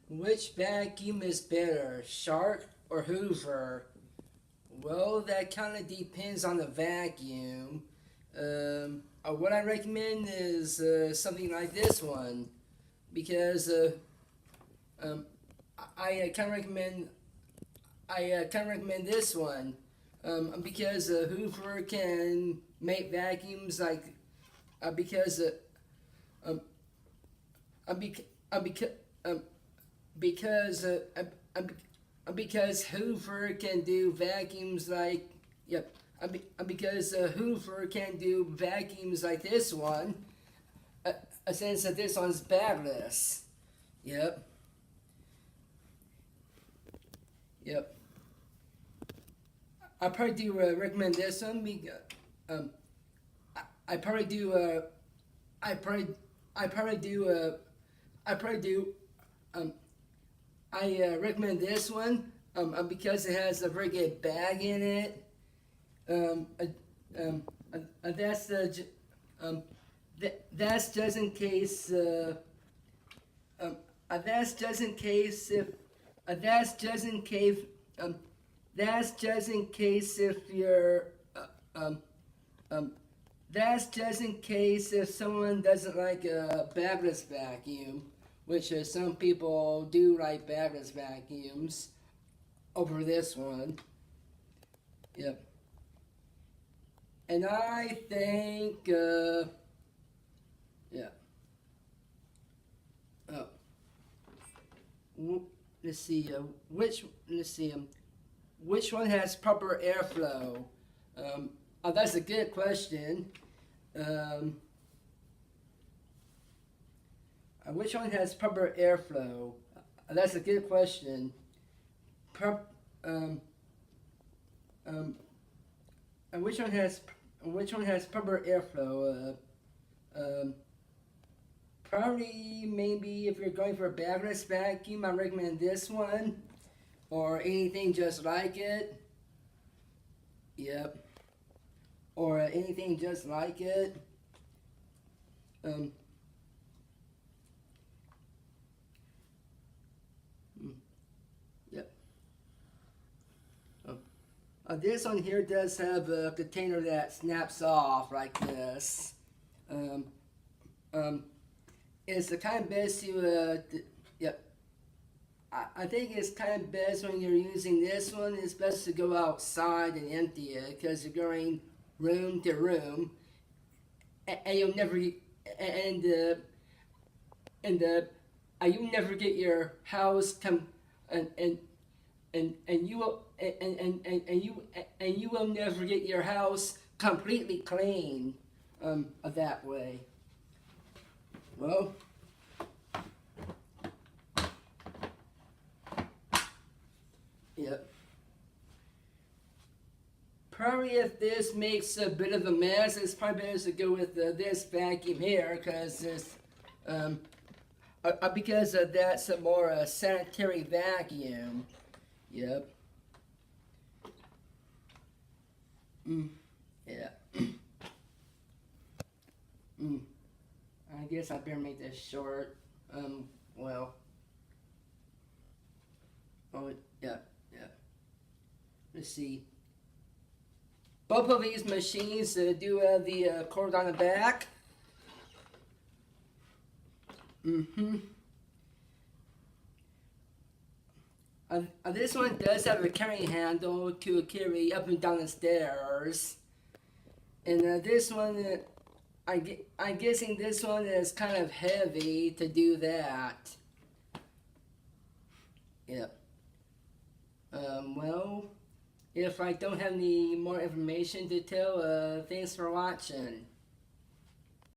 Which vacuum is better, Shark or Hoover? Well, that kind of depends on the vacuum. What I recommend is something like this one because um, I kind of recommend this one because Hoover can make vacuums like because um, bec- beca- because because Hoover can do vacuums like yep because Hoover can do vacuums like this one since this one's bagless. Yep, yep. I probably do recommend this one because um, I probably do I probably I probably do I probably do um, I recommend this one because it has a very good bag in it. Um, uh, that's um, that's just in case. Um, that's just in case if. That's just in case. Um, that's just in case if you're. Um, um, that's just in case if someone doesn't like a bagless vacuum, which some people do like bagless vacuums over this one. Yep. And I think, yeah. Oh, let's see. Let's see. Which one has proper airflow? That's a good question. Um, which one has proper airflow? That's a good question. Prop, um, um, and which one has proper airflow? Probably maybe if you're going for a bagless vacuum, I recommend this one or anything just like it. Yep, or anything just like it. Um, mm, yep. Um, this one here does have a container that snaps off like this. Um, um, it's the kind of best to, yep. I think it's kind of best when you're using this one. It's best to go outside and empty it because you're going room to room, and you'll never and and you never get your house come and you will and you will never get your house completely clean that way. Well, yeah. Probably if this makes a bit of a mess, it's probably better to go with this vacuum here um, because that's a more sanitary vacuum. Yep. Mm, yeah. Mm. I guess I better make this short. Well. Oh, yeah, yeah. Let's see. Both of these machines do have the cord on the back. Mm-hmm. This one does have a carrying handle to carry up and down the stairs. And this one, I'm guessing this one is kind of heavy to do that. Yep. Well, if I don't have any more information to tell, thanks for watching.